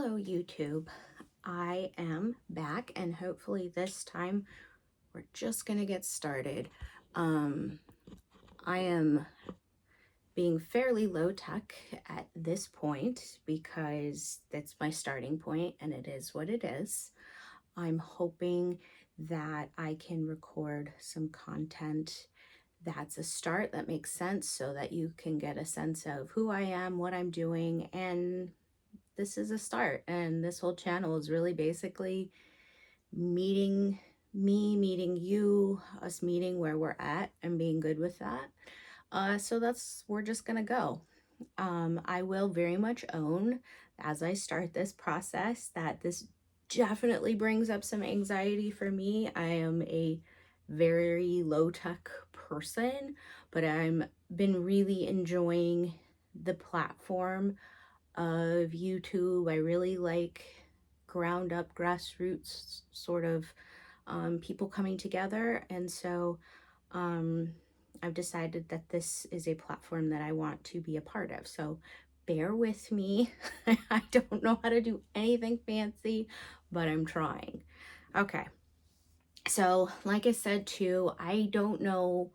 Hello, YouTube. I am back, and hopefully this time we're just gonna get started. Um, I am being fairly low tech at this point because that's my starting point and it is what it is. I'm hoping that I can record some content that's a start that makes sense so that you can get a sense of who I am, what I'm doing, and this is a start. And this whole channel is really basically meeting me, meeting you, us meeting where we're at and being good with that. So we're just gonna go. I will very much own as I start this process that this definitely brings up some anxiety for me. I am a very low tech person, but I'm been really enjoying the platform of YouTube. I really like ground up grassroots sort of people coming together. And so um, I've decided that this is a platform that I want to be a part of. So bear with me. I don't know how to do anything fancy, but I'm trying. Okay. So, like I said too, I don't know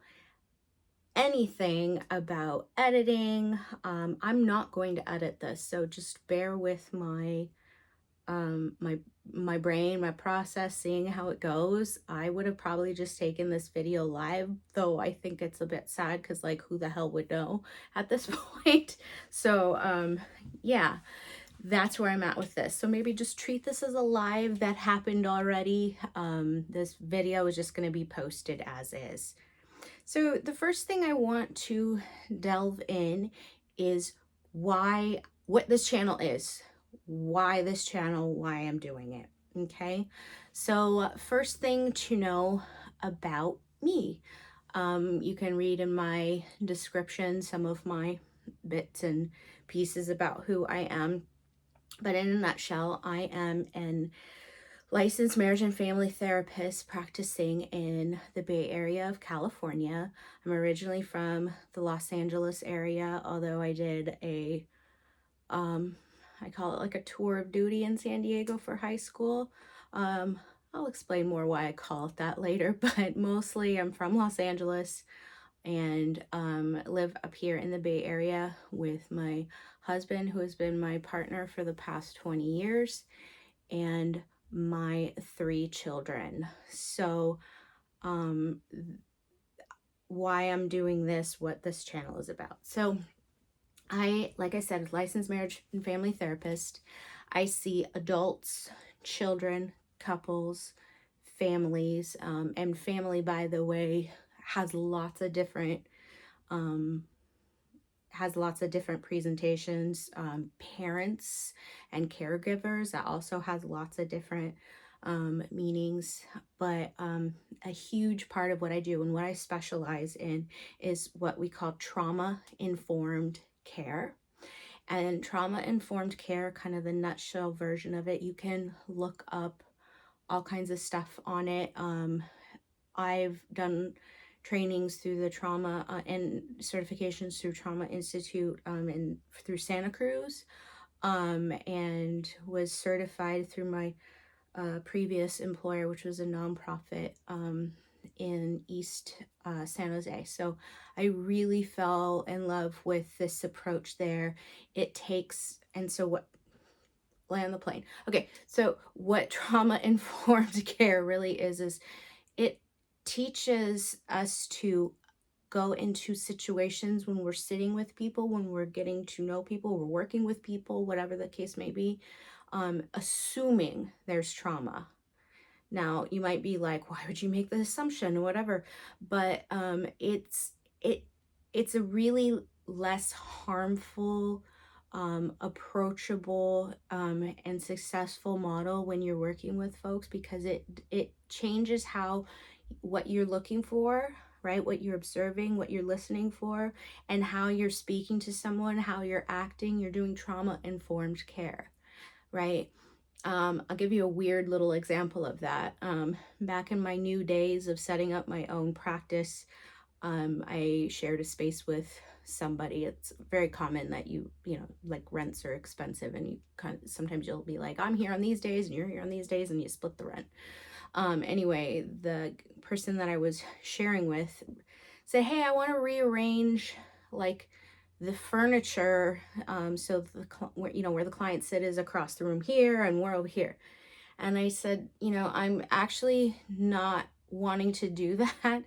anything about editing. I'm not going to edit this, so just bear with my brain, my process, seeing how it goes. I would have probably just taken this video live, though I think it's a bit sad because like who the hell would know at this point. So yeah, that's where I'm at with this. So maybe just treat this as a live that happened already. This video is just going to be posted as is. So the first thing I want to delve in is what this channel is, why this channel, why I'm doing it. Okay. So first thing to know about me. You can read in my description some of my bits and pieces about who I am. But in a nutshell, I am an licensed marriage and family therapist practicing in the Bay Area of California. I'm originally from the Los Angeles area, although I did I call it like a tour of duty in San Diego for high school. I'll explain more why I call it that later, but mostly I'm from Los Angeles and live up here in the Bay Area with my husband, who has been my partner for the past 20 years, and my 3 children. So, why I'm doing this, what this channel is about. So, like I said, licensed marriage and family therapist. I see adults, children, couples, families, and family, by the way, has lots of different um, presentations. Parents and caregivers, that also has lots of different meanings. But a huge part of what I do and what I specialize in is what we call trauma-informed care. And trauma-informed care, kind of the nutshell version of it, you can look up all kinds of stuff on it. I've done trainings through the trauma and certifications through Trauma Institute and through Santa Cruz, and was certified through my previous employer, which was a nonprofit in East San Jose. So I really fell in love with this approach there. It takes, and so what, land the plane. Okay, so what trauma-informed care really is it teaches us to go into situations when we're sitting with people, when we're getting to know people, we're working with people, whatever the case may be, assuming there's trauma. Now, you might be like, why would you make the assumption or whatever? But it's a really less harmful, approachable, and successful model when you're working with folks, because it changes how what you're looking for, right? What you're observing, what you're listening for, and how you're speaking to someone, how you're acting. You're doing trauma-informed care, right? I'll give you a weird little example of that. Back in my new days of setting up my own practice, I shared a space with somebody. It's very common that like rents are expensive, and you sometimes you'll be like, I'm here on these days and you're here on these days, and you split the rent. Anyway, the person that I was sharing with said, hey, I want to rearrange like the furniture, so where the client sit is across the room here and we're over here. And I said, I'm actually not wanting to do that,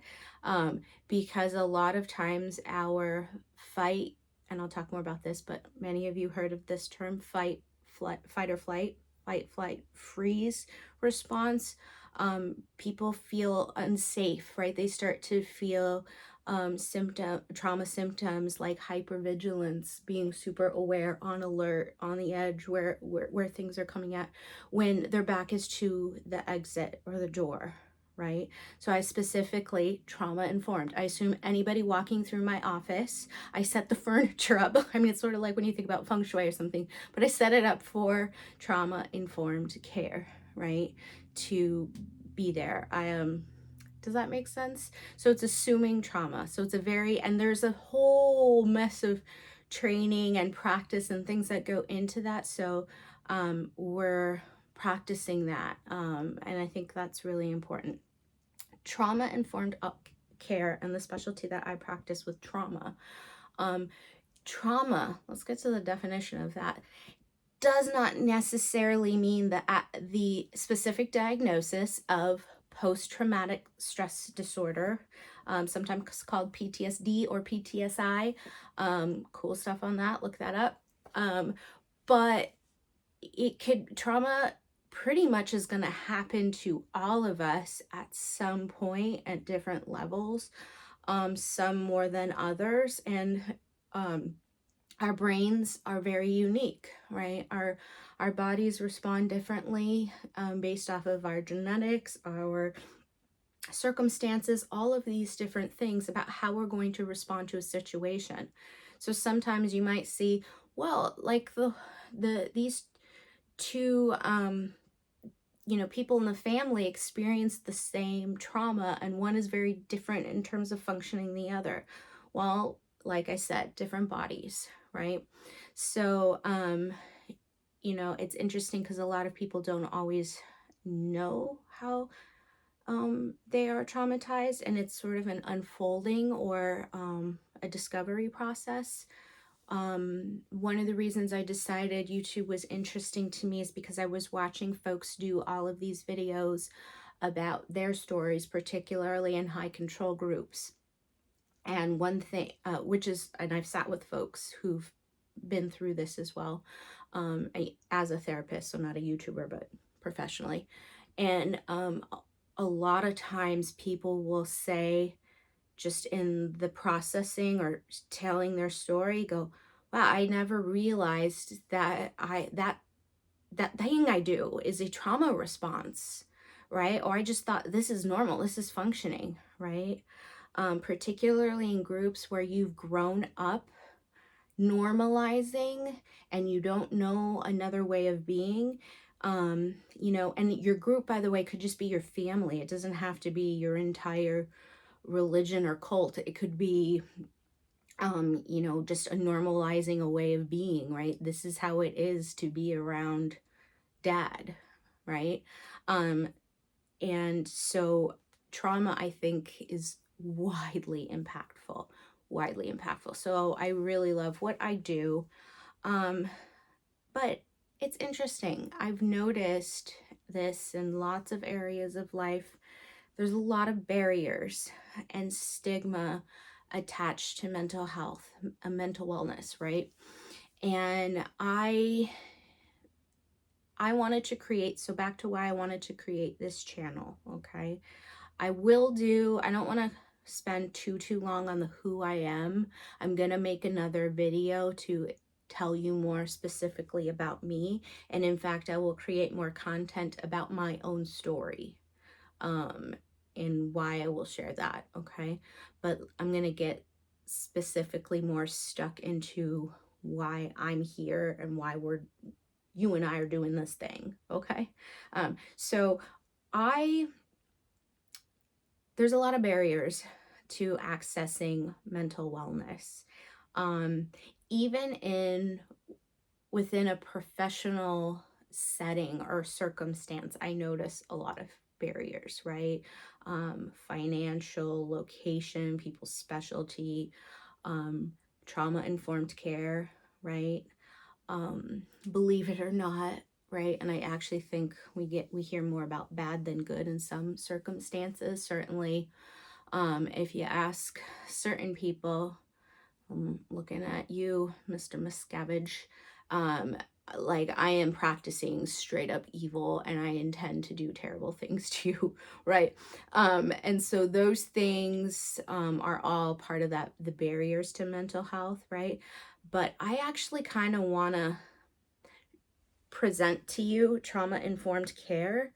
because a lot of times our fight, and I'll talk more about this, but many of you heard of this term, fight or flight, fight, flight, freeze response. People feel unsafe, right? They start to feel trauma symptoms like hypervigilance, being super aware, on alert, on the edge, where things are coming at, when their back is to the exit or the door, right? So I specifically trauma informed. I assume anybody walking through my office, I set the furniture up. I mean, it's sort of like when you think about feng shui or something, but I set it up for trauma informed care, right? To be there. Does that make sense? So it's assuming trauma. So it's and there's a whole mess of training and practice and things that go into that. So we're practicing that. And I think that's really important. Trauma informed care, and the specialty that I practice with trauma. Trauma, let's get to the definition of that, does not necessarily mean the specific diagnosis of post-traumatic stress disorder, sometimes called PTSD or PTSI. Cool stuff on that, look that up. But trauma pretty much is going to happen to all of us at some point at different levels, some more than others. And our brains are very unique, right? Our bodies respond differently, based off of our genetics, our circumstances, all of these different things about how we're going to respond to a situation. So sometimes you might see, well, like these two people in the family experience the same trauma, and one is very different in terms of functioning than the other. Well, like I said, different bodies, right? So it's interesting because a lot of people don't always know how they are traumatized, and it's sort of an unfolding or a discovery process. One of the reasons I decided YouTube was interesting to me is because I was watching folks do all of these videos about their stories, particularly in high control groups. And one thing, and I've sat with folks who've been through this as well, as a therapist, so not a YouTuber, but professionally. And a lot of times people will say, just in the processing or telling their story, go, wow, I never realized that that thing I do is a trauma response, right? Or I just thought this is normal, this is functioning, right? Particularly in groups where you've grown up normalizing and you don't know another way of being. And your group, by the way, could just be your family. It doesn't have to be your entire religion or cult. It could be just a normalizing a way of being, right? This is how it is to be around dad, right? And so trauma, I think, is widely impactful. So I really love what I do. But it's interesting. I've noticed this in lots of areas of life. There's a lot of barriers and stigma attached to mental health, mental wellness, right? And I wanted to create, so back to why I wanted to create this channel, okay? I don't want to spend too long on the who I am. I'm going to make another video to tell you more specifically about me. And in fact, I will create more content about my own story, and why I will share that, okay? But I'm going to get specifically more stuck into why I'm here and why you and I are doing this thing, okay? So there's a lot of barriers to accessing mental wellness. Um, even within a professional setting or circumstance, I notice a lot of barriers, right? Financial, location, people's specialty, um, trauma informed care, right? Believe it or not, right? And I actually think we hear more about bad than good in some circumstances. Certainly, if you ask certain people, I'm looking at you, Mr. Miscavige. Um, like I am practicing straight up evil and I intend to do terrible things to you, right? And so those things are all part of the barriers to mental health, right? But I actually kind of want to present to you trauma informed care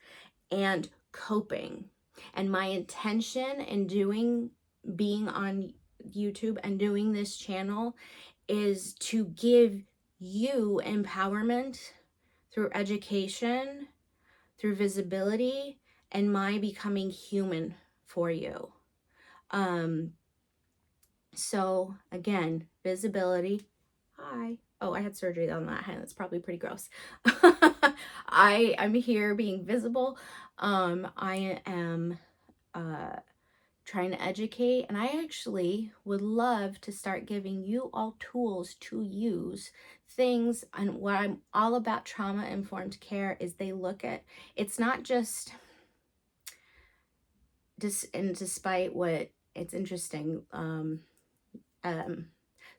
and coping. And my intention in being on YouTube and doing this channel is to give you empowerment through education, through visibility, and my becoming human for you. So again, visibility. Hi. Oh, I had surgery on that hand. That's probably pretty gross. I'm here being visible. I am trying to educate, and I actually would love to start giving you all tools to use things. And what I'm all about trauma informed care is they look at it's not just and despite what it's interesting,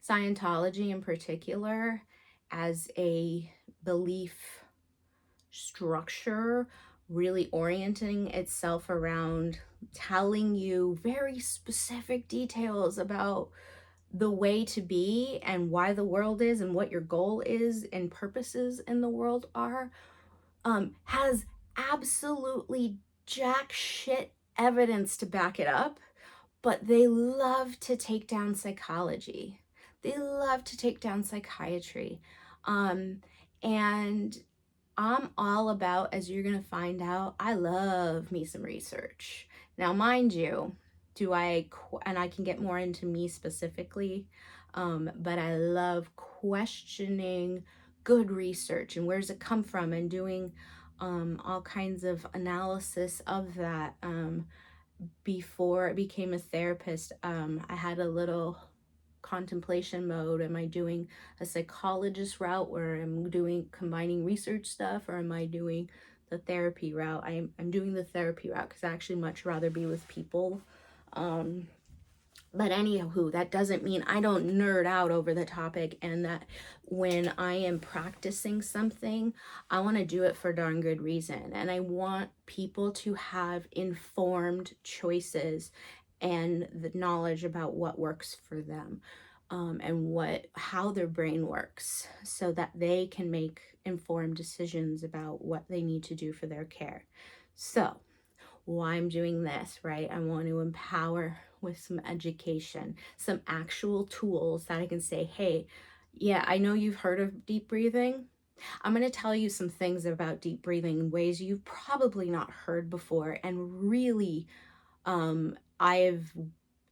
Scientology in particular as a belief structure really orienting itself around telling you very specific details about the way to be and why the world is and what your goal is and purposes in the world are, has absolutely jack shit evidence to back it up, but they love to take down psychology. They love to take down psychiatry. And I'm all about, as you're going to find out, I love me some research. Now, mind you, and I can get more into me specifically, but I love questioning good research and where does it come from and doing all kinds of analysis of that. Before I became a therapist, I had a little contemplation mode. Am I doing a psychologist route where I'm doing combining research stuff, or am I doing the therapy route? I'm doing the therapy route because I actually much rather be with people. But anywho, that doesn't mean I don't nerd out over the topic, and that when I am practicing something, I want to do it for darn good reason. And I want people to have informed choices and the knowledge about what works for them, and how their brain works so that they can make informed decisions about what they need to do for their care. So why I'm doing this, right? I want to empower with some education, some actual tools that I can say, hey, yeah, I know you've heard of deep breathing. I'm going to tell you some things about deep breathing in ways you've probably not heard before. And really, I've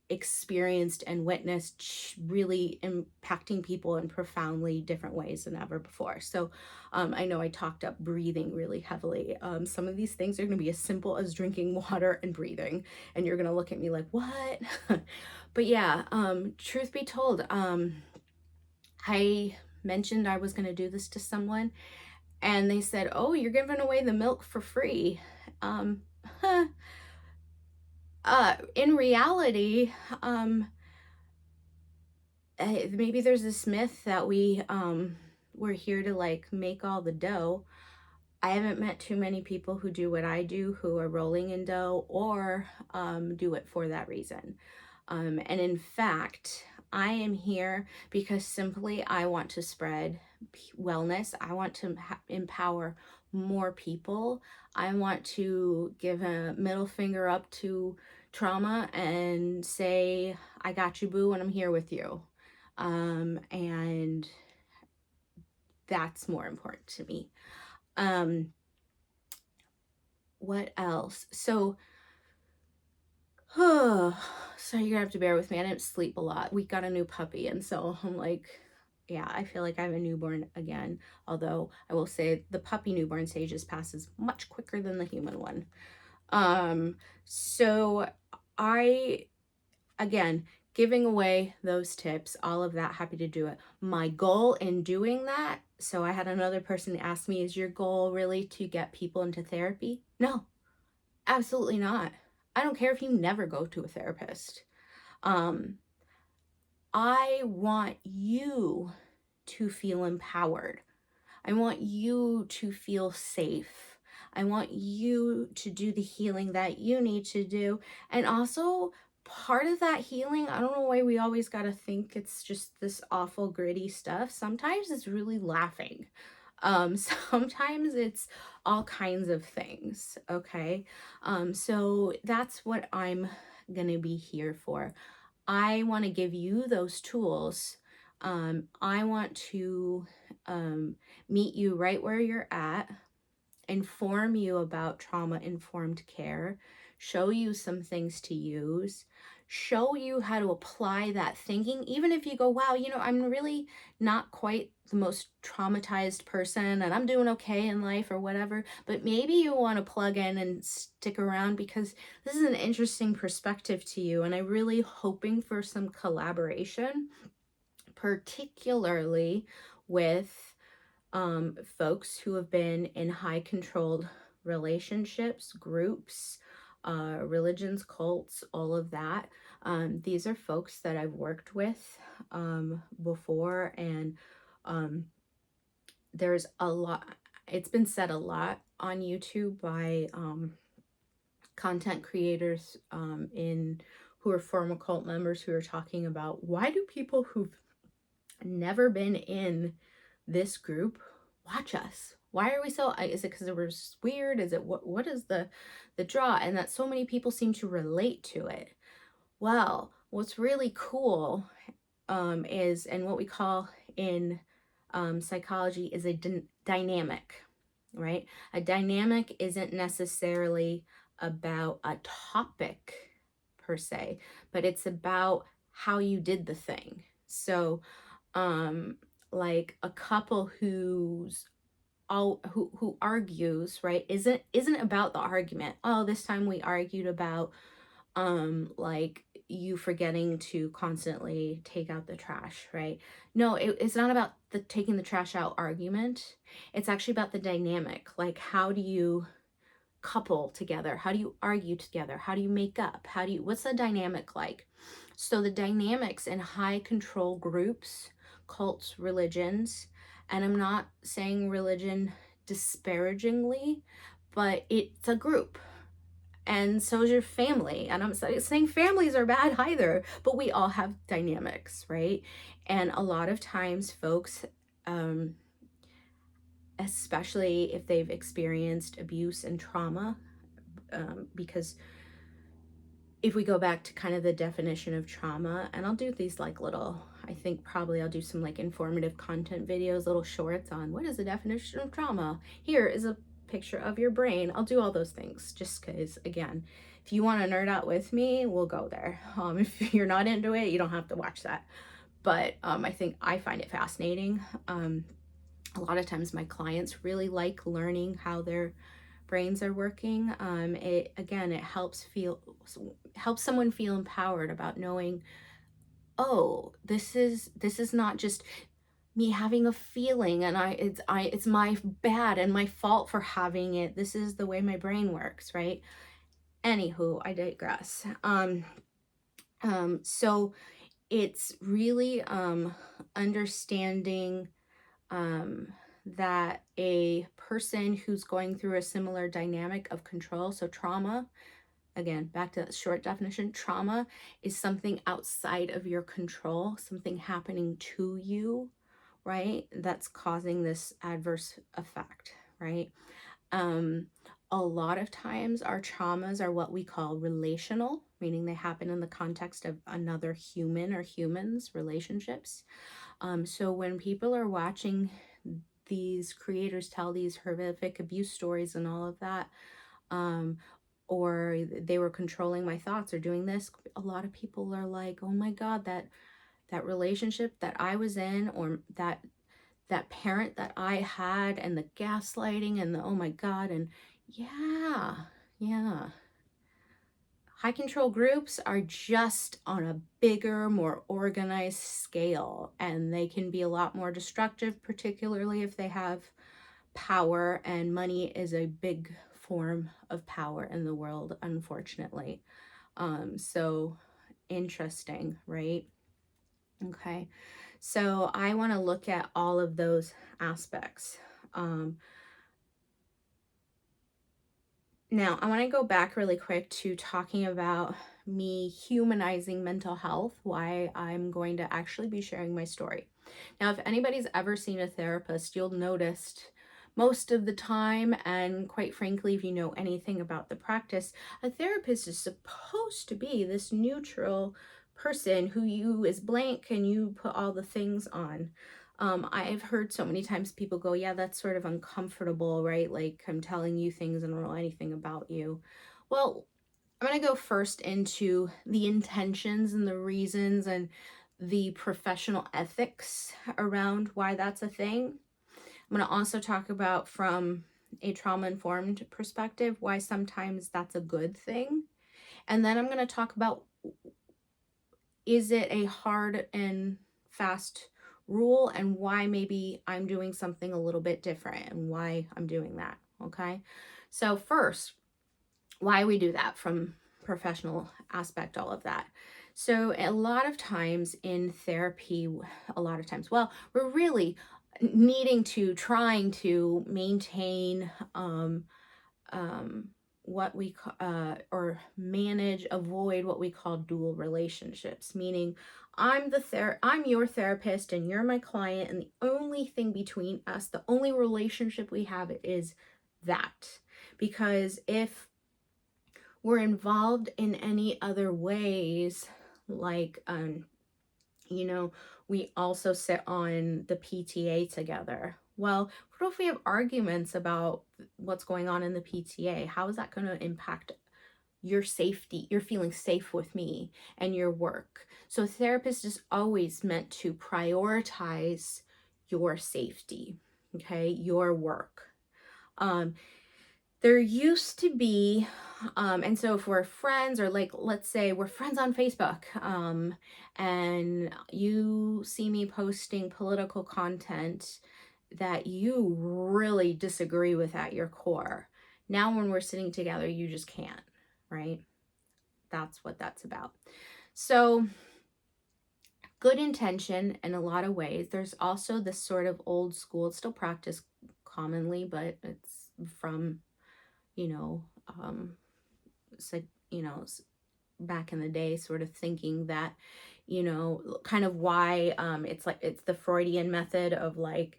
experienced and witnessed really impacting people in profoundly different ways than ever before. So I know I talked up breathing really heavily. Some of these things are going to be as simple as drinking water and breathing, and you're going to look at me like, what? But yeah, truth be told, I mentioned I was going to do this to someone, and they said, oh, you're giving away the milk for free. In reality, maybe there's this myth that we're here to like make all the dough. I haven't met too many people who do what I do, who are rolling in dough or do it for that reason. And in fact, I am here because simply I want to spread wellness. I want to empower more people. I want to give a middle finger up to trauma and say, I got you, boo, and I'm here with you. And that's more important to me. What else? So So you're gonna have to bear with me. I didn't sleep a lot. We got a new puppy, and so I'm like, yeah, I feel like I have a newborn again. Although I will say the puppy newborn stages passes much quicker than the human one. So I, again, giving away those tips, all of that, happy to do it. My goal in doing that, so I had another person ask me, is your goal really to get people into therapy? No, absolutely not. I don't care if you never go to a therapist. Um, I want you to feel empowered. I want you to feel safe. I want you to do the healing that you need to do. And also, part of that healing, I don't know why we always got to think it's just this awful, gritty stuff. Sometimes it's really laughing. Sometimes it's all kinds of things. Okay. So that's what I'm going to be here for. I want to give you those tools. I want to meet you right where you're at, inform you about trauma informed care, show you some things to use, show you how to apply that thinking. Even if you go, wow, I'm really not quite the most traumatized person and I'm doing okay in life or whatever, but maybe you want to plug in and stick around because this is an interesting perspective to you. And I'm really hoping for some collaboration, particularly with folks who have been in high controlled relationships, groups, religions, cults, all of that. These are folks that I've worked with before, and there's a lot, it's been said a lot on YouTube by content creators in who are former cult members who are talking about, why do people who've never been in this group watch us? Why are we so, is it because it was weird? Is it what is the draw? And that so many people seem to relate to it. Well, what's really cool is, and what we call in psychology is a dynamic, right? A dynamic isn't necessarily about a topic per se, but it's about how you did the thing. So like a couple who argues, right, isn't about the argument. Oh, this time we argued about like you forgetting to constantly take out the trash, right? No, it's not about the taking the trash out argument. It's actually about the dynamic. Like, how do you couple together? How do you argue together? How do you make up? What's the dynamic like? So the dynamics in high control groups, cults, religions, and I'm not saying religion disparagingly, but it's a group. And so is your family. And I'm saying families are bad either, but we all have dynamics, right? And a lot of times folks, especially if they've experienced abuse and trauma, because if we go back to kind of the definition of trauma, and I'll do these like little, I think probably I'll do some like informative content videos, little shorts on what is the definition of trauma. Here is a picture of your brain. I'll do all those things just because, again, if you want to nerd out with me, we'll go there. If you're not into it, you don't have to watch that. But I think I find it fascinating. A lot of times my clients really like learning how their brains are working. It helps someone feel empowered about knowing, oh, this is not just me having a feeling and it's my bad and my fault for having it. This is the way my brain works, right? Anywho, I digress. So it's really understanding that a person who's going through a similar dynamic of control, so trauma, again, back to that short definition, trauma is something outside of your control, something happening to you, right? That's causing this adverse effect, right? A lot of times our traumas are what we call relational, meaning they happen in the context of another human or humans, relationships. So when people are watching these creators tell these horrific abuse stories and all of that, or they were controlling my thoughts or doing this. A lot of people are like, oh my God, that relationship that I was in, or that parent that I had, and the gaslighting and the oh my God. And yeah, yeah. High control groups are just on a bigger, more organized scale, and they can be a lot more destructive, particularly if they have power, and money is a big form of power in the world, unfortunately. So interesting, right? Okay. So I want to look at all of those aspects. Now, I want to go back really quick to talking about me humanizing mental health, why I'm going to actually be sharing my story. Now, if anybody's ever seen a therapist, you'll notice most of the time, and quite frankly, if you know anything about the practice, a therapist is supposed to be this neutral person who you is blank and you put all the things on. I've heard so many times people go, yeah, that's sort of uncomfortable, right? Like I'm telling you things and I don't know anything about you. Well, I'm going to go first into the intentions and the reasons and the professional ethics around why that's a thing. I'm going to also talk about, from a trauma-informed perspective, why sometimes that's a good thing. And then I'm going to talk about, is it a hard and fast rule, and why maybe I'm doing something a little bit different and why I'm doing that. Okay. So first, why we do that from professional aspect, all of that. So a lot of times in therapy, well, we're really trying to maintain what we or manage, avoid what we call dual relationships, meaning I'm your therapist and you're my client, and the only thing between us, the only relationship we have, is that. Because if we're involved in any other ways, like we also sit on the PTA together. Well, what if we have arguments about what's going on in the PTA? How is that going to impact your safety, you're feeling safe with me, and your work? So therapist is always meant to prioritize your safety, okay, your work. There used to be, and so if we're friends, or like, let's say we're friends on Facebook, and you see me posting political content that you really disagree with at your core. Now, when we're sitting together, you just can't, right? That's what that's about. So, good intention in a lot of ways. There's also this sort of old school, it's still practiced commonly, but it's from so, back in the day, sort of thinking that, kind of why it's the Freudian method of like,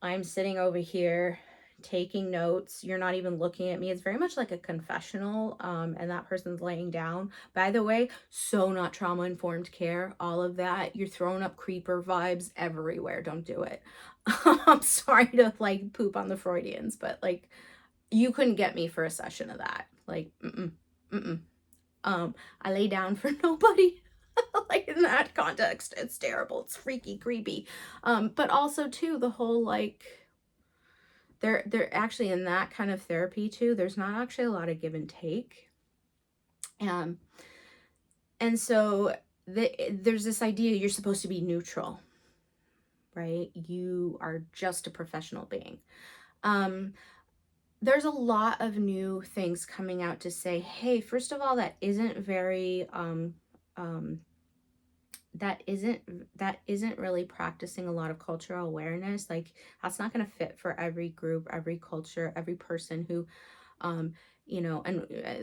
I'm sitting over here taking notes, you're not even looking at me. It's very much like a confessional, and that person's laying down. By the way, so not trauma-informed care, all of that. You're throwing up creeper vibes everywhere. Don't do it. I'm sorry to like poop on the Freudians, but like, you couldn't get me for a session of that. Like, I lay down for nobody. Like, in that context, it's terrible. It's freaky, creepy. But also too, the whole like, they're actually, in that kind of therapy too, there's not actually a lot of give and take. And so there's this idea you're supposed to be neutral, right? You are just a professional being. There's a lot of new things coming out to say, hey, first of all, that isn't really practicing a lot of cultural awareness. Like, that's not going to fit for every group, every culture, every person who, and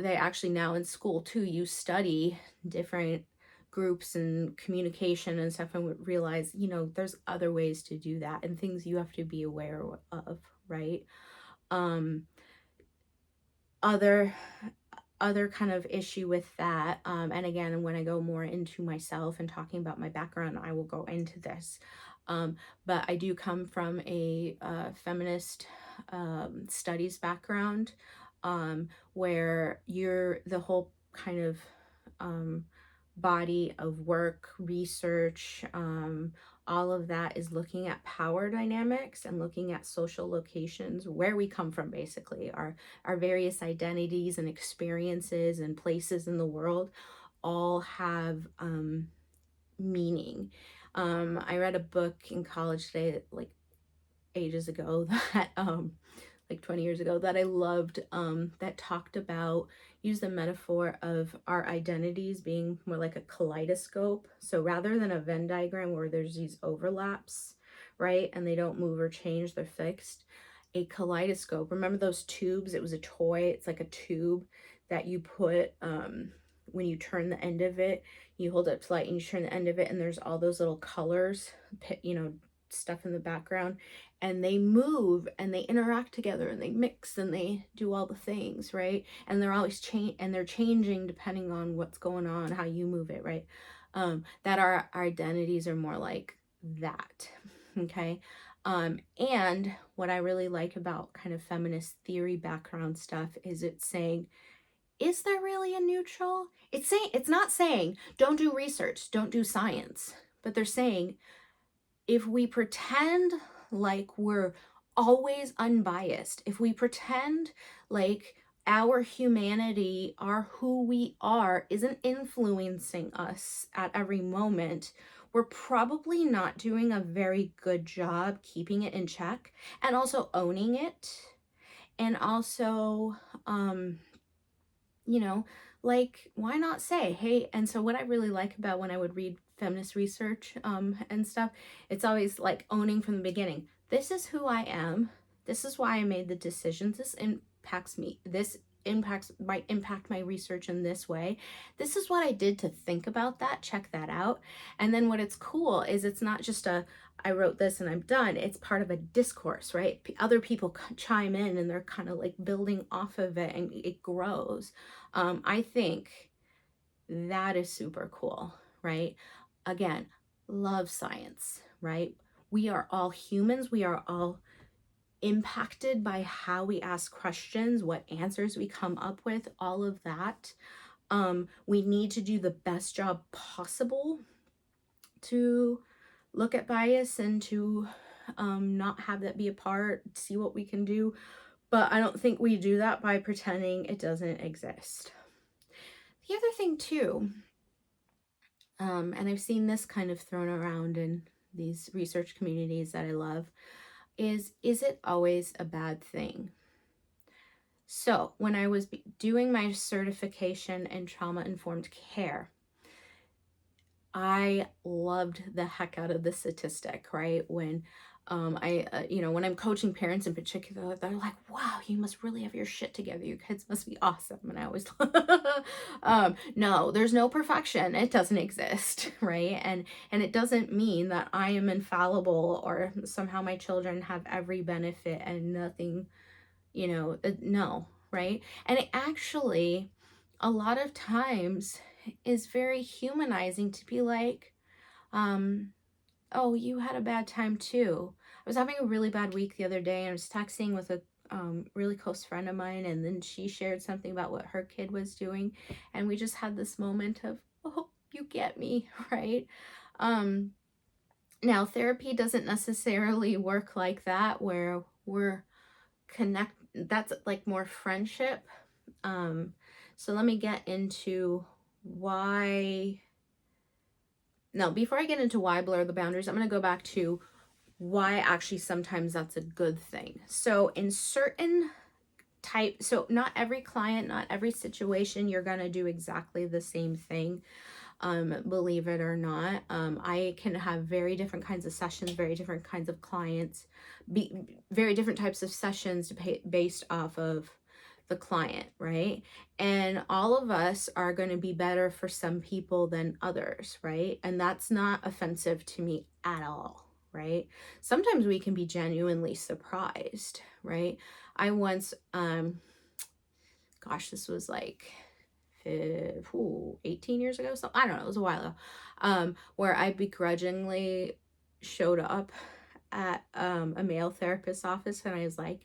they actually now in school too, you study different groups and communication and stuff, and realize, there's other ways to do that and things you have to be aware of, right? Other kind of issue with that, and again, when I go more into myself and talking about my background, I will go into this, but I do come from a feminist studies background, where you're the whole kind of body of work, research, all of that is looking at power dynamics and looking at social locations, where we come from, basically, our various identities and experiences and places in the world all have meaning. I read a book in college today, like ages ago, that like 20 years ago, that I loved, that talked about, use the metaphor of our identities being more like a kaleidoscope. So rather than a Venn diagram where there's these overlaps, right, and they don't move or change, they're fixed, a kaleidoscope, remember those tubes? It was a toy. It's like a tube that you put, when you turn the end of it, you hold it up to light and you turn the end of it, and there's all those little colors, stuff in the background, and they move and they interact together and they mix and they do all the things, right? And they're always they're changing depending on what's going on, how you move it, right? That our identities are more like that. Okay. And what I really like about kind of feminist theory background stuff is it's saying, is there really a neutral? It's not saying don't do research, don't do science, but they're saying if we pretend like we're always unbiased, if we pretend like our humanity, our who we are, isn't influencing us at every moment, we're probably not doing a very good job keeping it in check and also owning it. And also, like, why not say, hey, and so what I really like about when I would read feminist research and stuff, it's always like owning from the beginning. This is who I am. This is why I made the decisions. This impacts me. This might impact my research in this way. This is what I did to think about that. Check that out. And then what it's cool is it's not just I wrote this and I'm done. It's part of a discourse, right? Other people chime in and they're kind of like building off of it and it grows. I think that is super cool, right? Again, love science, right? We are all humans. We are all impacted by how we ask questions, what answers we come up with, all of that. We need to do the best job possible to look at bias and to not have that be a part, see what we can do. But I don't think we do that by pretending it doesn't exist. The other thing too, and I've seen this kind of thrown around in these research communities that I love, is it always a bad thing? So when I was doing my certification in trauma-informed care, I loved the heck out of the statistic, right? When when I'm coaching parents in particular, they're like, wow, you must really have your shit together. Your kids must be awesome. And I always, no, there's no perfection. It doesn't exist, right? And it doesn't mean that I am infallible or somehow my children have every benefit and nothing, no, right? And it actually, a lot of times, is very humanizing to be like, oh, you had a bad time too. I was having a really bad week the other day and I was texting with a really close friend of mine, and then she shared something about what her kid was doing, and we just had this moment of, oh, you get me, right? Now therapy doesn't necessarily work like that, where we're that's like more friendship. So let me get into why. No, before I get into why blur the boundaries, I'm going to go back to why actually sometimes that's a good thing. So in certain so not every client, not every situation, you're going to do exactly the same thing. Believe it or not. I can have very different kinds of sessions, very different kinds of clients, very different types of sessions based off of the client, right? And all of us are going to be better for some people than others, right? And that's not offensive to me at all, right? Sometimes we can be genuinely surprised, right? I once, this was like 18 years ago, so I don't know, it was a while ago, where I begrudgingly showed up at a male therapist's office, and I was like,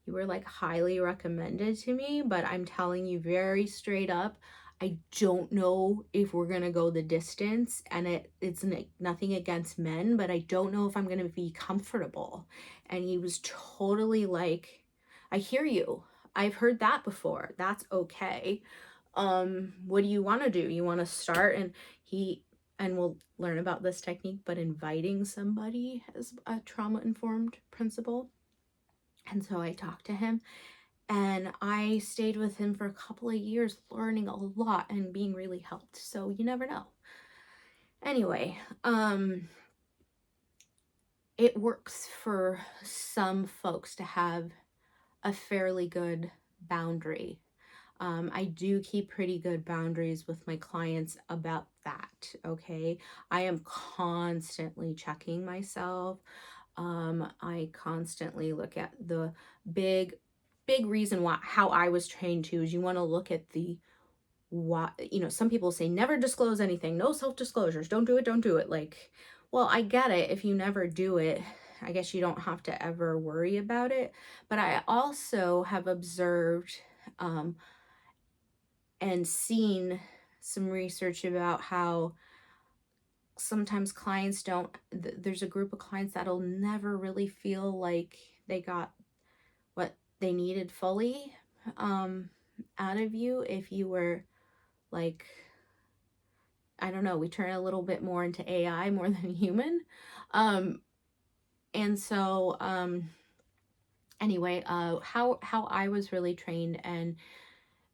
You were like highly recommended to me, but I'm telling you very straight up, I don't know if we're gonna go the distance, and it's nothing against men, but I don't know if I'm gonna be comfortable. And he was totally like, I hear you. I've heard that before. That's okay. What do you want to do? You want to start? And we'll learn about this technique, but inviting somebody as a trauma-informed principal. And so I talked to him, and I stayed with him for a couple of years, learning a lot and being really helped. So you never know. Anyway, it works for some folks to have a fairly good boundary. I do keep pretty good boundaries with my clients about that, okay? I am constantly checking myself. I constantly look at the big reason why, how I was trained to, is you want to look at the what, some people say never disclose anything, no self-disclosures, don't do it. Like, well, I get it. If you never do it, I guess you don't have to ever worry about it. But I also have observed and seen some research about how sometimes clients don't, there's a group of clients that'll never really feel like they got what they needed fully out of you if you were like, I don't know, we turn a little bit more into AI more than human. And so anyway, how I was really trained and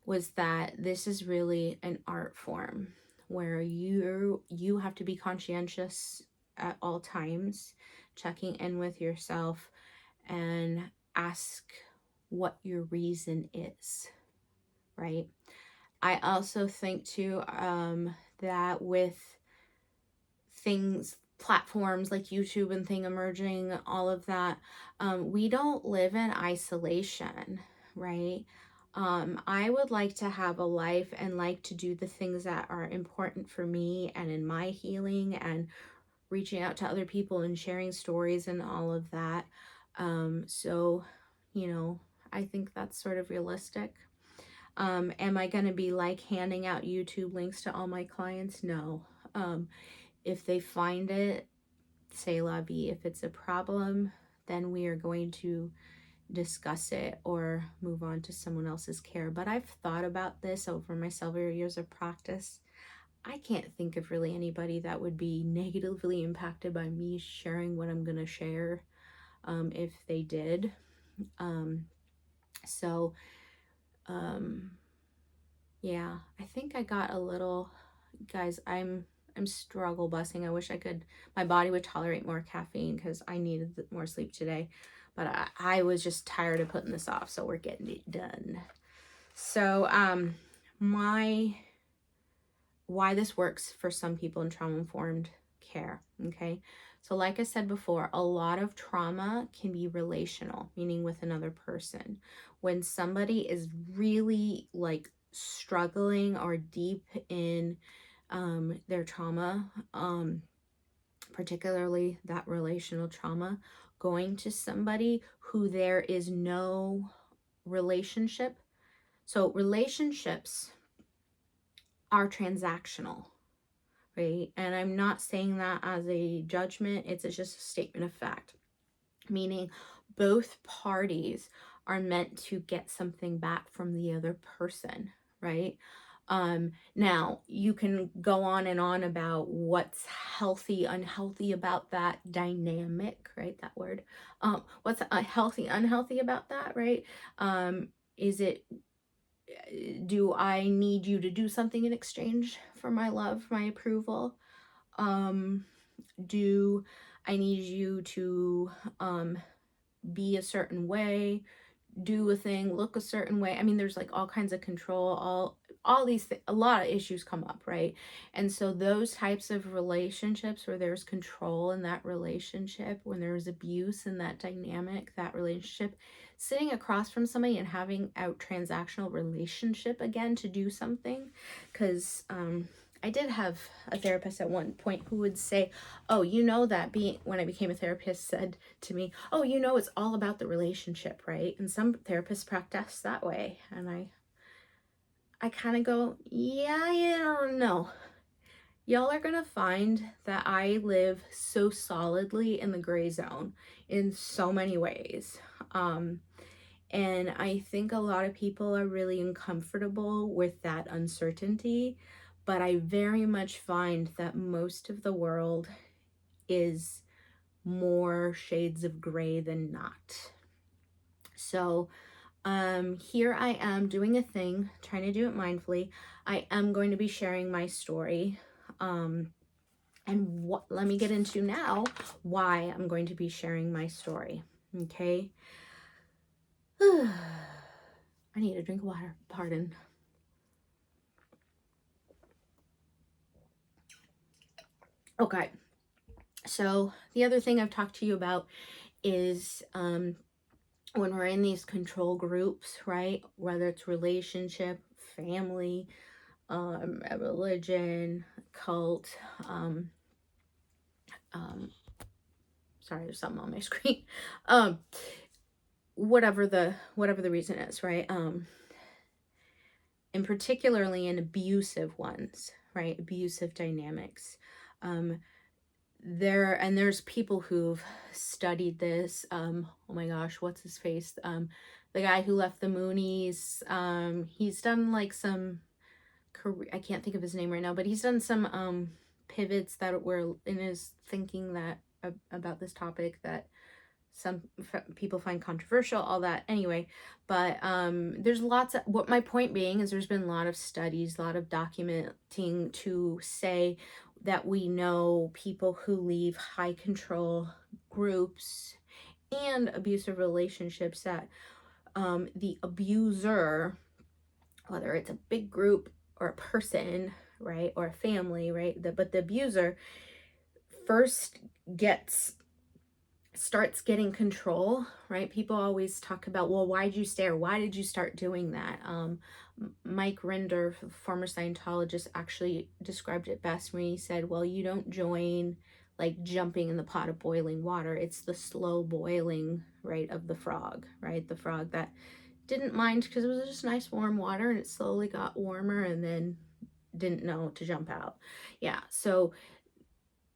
was that this is really an art form where you have to be conscientious at all times, checking in with yourself and ask what your reason is, right? I also think too that with things, platforms like YouTube and thing emerging, all of that, we don't live in isolation, right? I would like to have a life and like to do the things that are important for me and in my healing and reaching out to other people and sharing stories and all of that. So, I think that's sort of realistic. Am I going to be like handing out YouTube links to all my clients? No. If they find it, say la vie. If it's a problem, then we are going to discuss it or move on to someone else's care. But I've thought about this over my several years of practice. I can't think of really anybody that would be negatively impacted by me sharing what I'm going to share if they did. So, yeah, I think I got a little, guys, I'm struggle busing. I wish my body would tolerate more caffeine because I needed more sleep today. But I was just tired of putting this off, so we're getting it done. So, why this works for some people in trauma-informed care, okay? So like I said before, a lot of trauma can be relational, meaning with another person. When somebody is really like struggling or deep in their trauma, particularly that relational trauma, going to somebody who there is no relationship. So relationships are transactional, right? And I'm not saying that as a judgment, it's just a statement of fact, meaning both parties are meant to get something back from the other person, right? Now you can go on and on about what's healthy, unhealthy about that dynamic, right? That word. What's healthy, unhealthy about that, right? Is it, do I need you to do something in exchange for my love, my approval? Do I need you to be a certain way, do a thing, look a certain way? I mean, there's like all kinds of control, all these a lot of issues come up, right? And so those types of relationships where there's control in that relationship, when there's abuse in that dynamic, that relationship, sitting across from somebody and having a transactional relationship again to do something, because I did have a therapist at one point who would say, "Oh, you know that being when I became a therapist said to me, "Oh, you know it's all about the relationship, right?" And some therapists practice that way, and I kind of go, "Yeah, I don't know. Y'all are gonna find that I live so solidly in the gray zone in so many ways." Um, and I think a lot of people are really uncomfortable with that uncertainty, but I very much find that most of the world is more shades of gray than not. So, here I am doing a thing, trying to do it mindfully. I am going to be sharing my story. And what let me get into now why I'm going to be sharing my story. Okay. I need a drink of water. Pardon. Okay. So the other thing I've talked to you about is when we're in these control groups, right? Whether it's relationship, family, a religion, cult, um, um, sorry, there's something on my screen. Um, whatever the reason is, right? And particularly in abusive ones, right? Abusive dynamics. Um, there's people who've studied this. Oh my gosh, what's his face? The guy who left the Moonies. He's done like some career, I can't think of his name right now, but he's done some pivots that were in his thinking that about this topic that some people find controversial, all that anyway. But there's lots of, what my point being is, there's been a lot of studies, a lot of documenting to say that we know people who leave high control groups and abusive relationships, that the abuser, whether it's a big group or a person, right, or a family, right, but the abuser first starts getting control, right? People always talk about, well, why did you stay, or why did you start doing that? Mike Rinder, former Scientologist, actually described it best when he said, well, you don't join like jumping in the pot of boiling water. It's the slow boiling, right, of the frog, right? The frog that didn't mind because it was just nice warm water, and it slowly got warmer and then didn't know to jump out. Yeah, so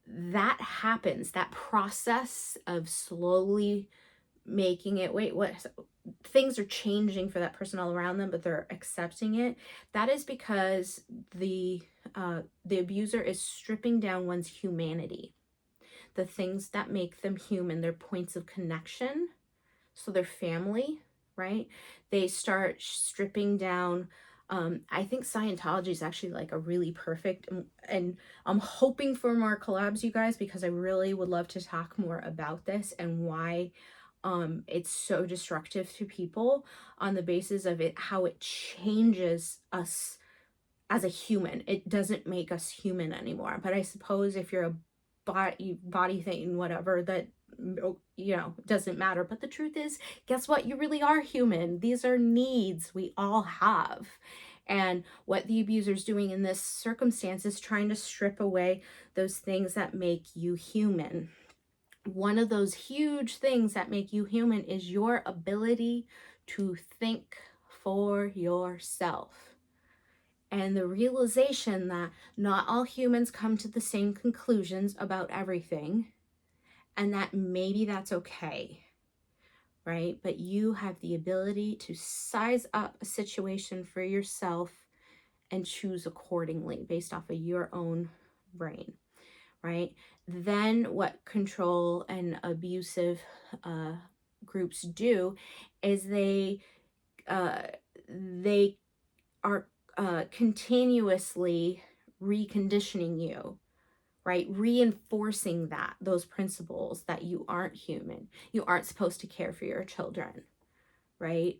that happens, that process of slowly making it, wait, what, things are changing for that person all around them, but they're accepting it. That is because the abuser is stripping down one's humanity, the things that make them human, their points of connection, so their family, right? They start stripping down. I think Scientology is actually like a really perfect, and I'm hoping for more collabs, you guys, because I really would love to talk more about this and why it's so destructive to people on the basis of it, how it changes us as a human. It doesn't make us human anymore. But I suppose if you're a body thing, whatever, that, you know, doesn't matter. But the truth is, guess what? You really are human. These are needs we all have. And what the abuser's doing in this circumstance is trying to strip away those things that make you human. One of those huge things that make you human is your ability to think for yourself. And the realization that not all humans come to the same conclusions about everything, and that maybe that's okay, right? But you have the ability to size up a situation for yourself and choose accordingly based off of your own brain, right? Then what control and abusive groups do is uh, they are continuously reconditioning you, right? Reinforcing those principles that you aren't human. You aren't supposed to care for your children, right?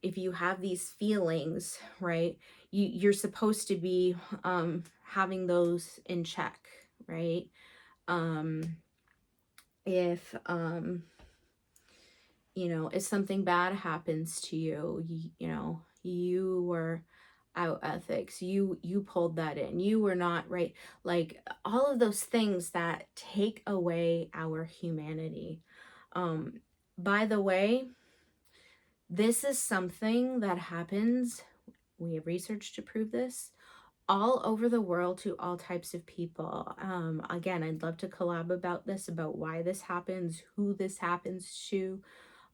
If you have these feelings, right, you're supposed to be having those in check, right? If you know, if something bad happens to you, you know, you were out ethics. You pulled that in. You were not right. Like all of those things that take away our humanity. Um, by the way, this is something that happens. We have research to prove this all over the world to all types of people. Again, I'd love to collab about this, about why this happens, who this happens to,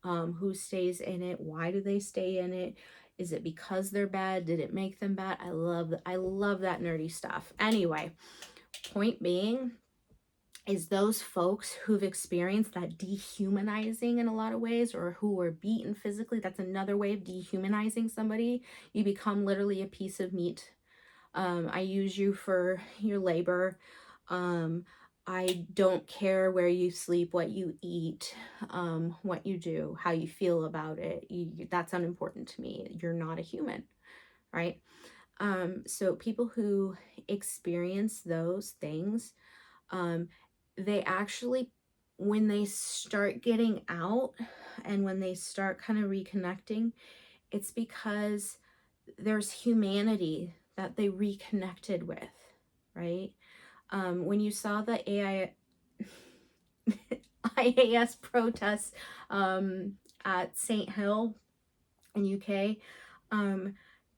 who stays in it, why do they stay in it? Is it because they're bad? Did it make them bad? I love that nerdy stuff. Anyway, point being is those folks who've experienced that dehumanizing in a lot of ways, or who were beaten physically, that's another way of dehumanizing somebody. You become literally a piece of meat. I use you for your labor. I don't care where you sleep, what you eat, what you do, how you feel about it. That's unimportant to me. You're not a human, right? So people who experience those things, they actually, when they start getting out and when they start kind of reconnecting, it's because there's humanity that they reconnected with, right? When you saw the IAS protests at St. Hill in UK,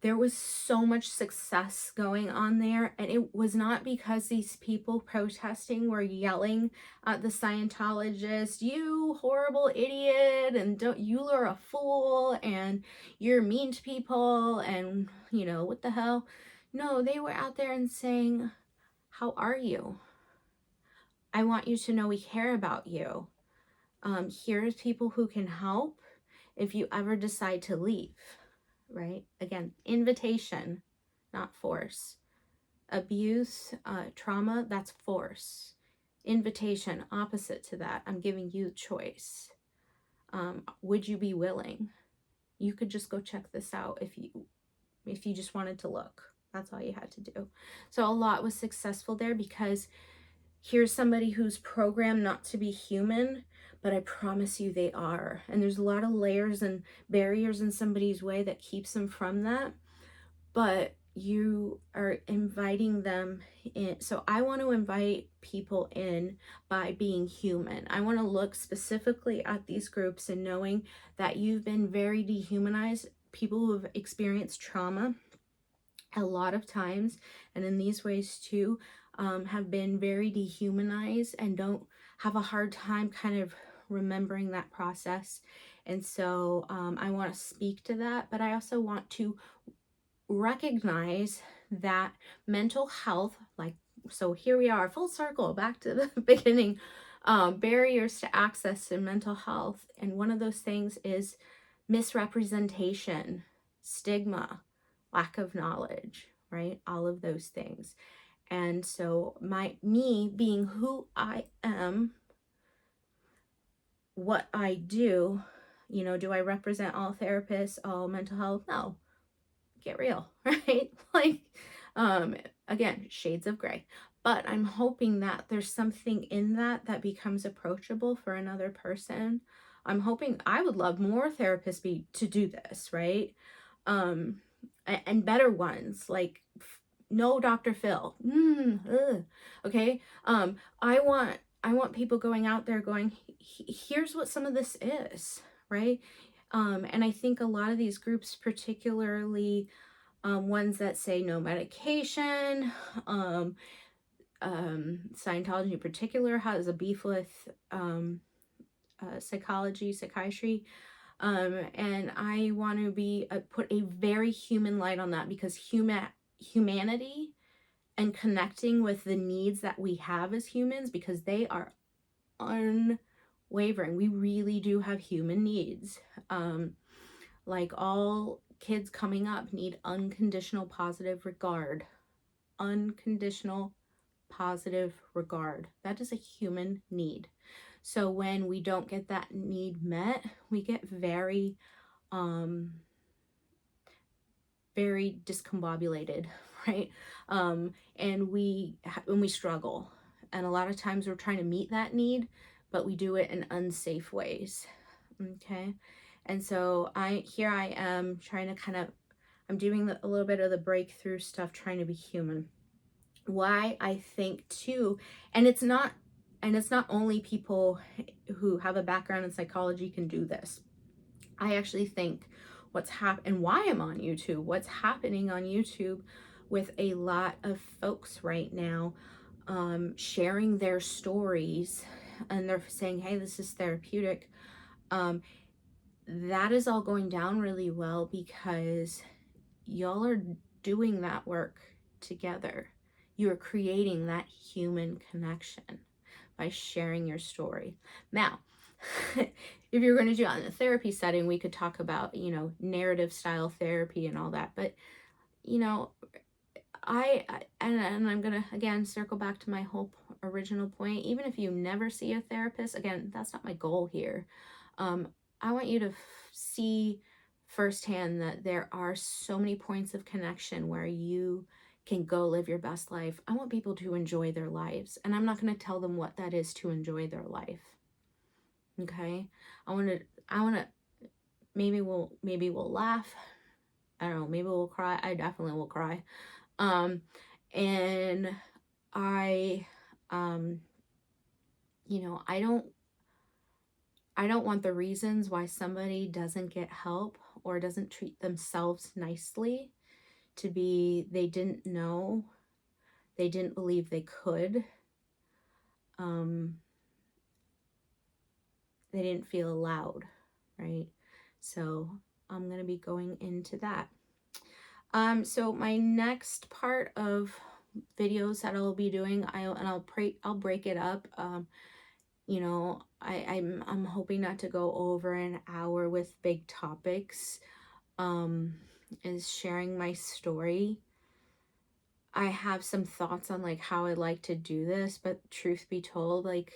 there was so much success going on there, and it was not because these people protesting were yelling at the Scientologist, "You horrible idiot," and "Don't, you are a fool," and "You're mean to people," and you know what the hell. No, they were out there and saying, "How are you? I want you to know we care about you. Here's people who can help if you ever decide to leave," right? Again, invitation, not force. Abuse, trauma, that's force. Invitation, opposite to that. I'm giving you choice. Would you be willing? You could just go check this out if you just wanted to look. That's all you had to do. So a lot was successful there because here's somebody who's programmed not to be human, but I promise you they are. And there's a lot of layers and barriers in somebody's way that keeps them from that. But you are inviting them in. So I want to invite people in by being human. I want to look specifically at these groups and knowing that you've been very dehumanized. People who have experienced trauma a lot of times, and in these ways too, have been very dehumanized and don't have a hard time kind of remembering that process. And so I want to speak to that, but I also want to recognize that mental health, like, so here we are, full circle, back to the beginning, barriers to access to mental health. And one of those things is misrepresentation, stigma, lack of knowledge, right? All of those things. And so me being who I am, what I do, you know, do I represent all therapists, all mental health? No. Get real, right? Like, again, shades of gray. But I'm hoping that there's something in that that becomes approachable for another person. I'm hoping, I would love more therapists to do this, right? And better ones, like no Dr. Phil. Okay. I want people going out there going, here's what some of this is, right? And I think a lot of these groups, particularly ones that say no medication, Scientology in particular has a beef with psychiatry. And I want to put a very human light on that, because humanity and connecting with the needs that we have as humans, because they are unwavering. We really do have human needs. Like all kids coming up need unconditional positive regard. Unconditional positive regard. That is a human need. So when we don't get that need met, we get very very discombobulated, right? And we struggle. And a lot of times we're trying to meet that need, but we do it in unsafe ways. Okay. And so here I am trying to kind of, I'm doing a little bit of the breakthrough stuff, trying to be human. Why I think too, and it's not only people who have a background in psychology can do this. I actually think what's and why I'm on YouTube, what's happening on YouTube with a lot of folks right now, sharing their stories, and they're saying, hey, this is therapeutic. That is all going down really well because y'all are doing that work together. You are creating that human connection by sharing your story. Now, if you're going to do it in a therapy setting, we could talk about, you know, narrative style therapy and all that. But, you know, and I'm going to, again, circle back to my whole original point. Even if you never see a therapist, again, that's not my goal here. I want you to see firsthand that there are so many points of connection where you can go live your best life. I want people to enjoy their lives, and I'm not going to tell them what that is to enjoy their life. Okay? I want to maybe we'll laugh. I don't know, maybe we'll cry. I definitely will cry. And I you know, I don't want the reasons why somebody doesn't get help or doesn't treat themselves nicely to be they didn't know, they didn't believe they could, they didn't feel allowed, right? So I'm going to be going into that. So my next part of videos that I'll be doing, I'll break it up. You know, I'm hoping not to go over an hour with big topics. Is sharing my story. I have some thoughts on like how I'd like to do this, but truth be told, like,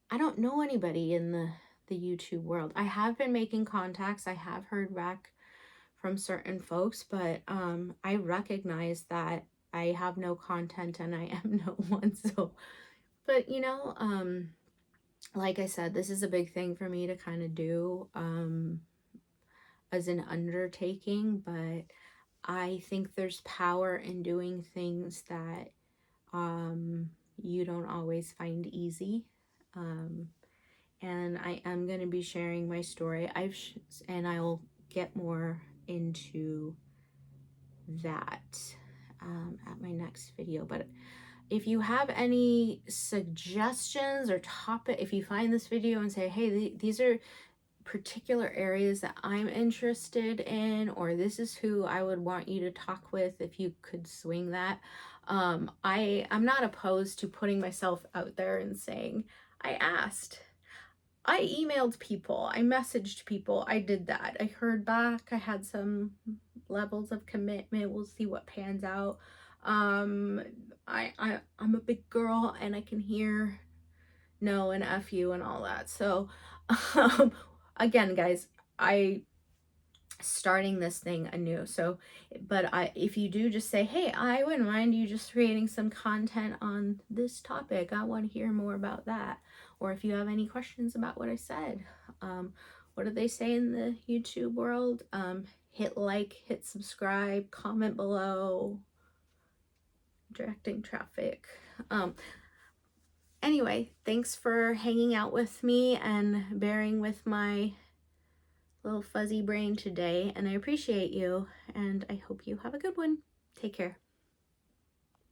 I don't know anybody in the YouTube world. I have been making contacts. I have heard back from certain folks, but I recognize that I have no content and I am no one. So, but you know, like I said, this is a big thing for me to kind of do as an undertaking, but I think there's power in doing things that you don't always find easy. And I am going to be sharing my story. And I'll get more into that at my next video. But if you have any suggestions or if you find this video and say, hey, these are particular areas that I'm interested in, or this is who I would want you to talk with, if you could swing that. I'm not opposed to putting myself out there and saying, I asked, I emailed people, I messaged people, I did that. I heard back, I had some levels of commitment. We'll see what pans out. I'm a big girl and I can hear no and F you and all that. So again, guys, I starting this thing anew. So, but if you do just say, hey, I wouldn't mind you just creating some content on this topic. I want to hear more about that. Or if you have any questions about what I said, what do they say in the YouTube world? Hit like, hit subscribe, comment below, directing traffic. Anyway, thanks for hanging out with me and bearing with my little fuzzy brain today, and I appreciate you, and I hope you have a good one. Take care.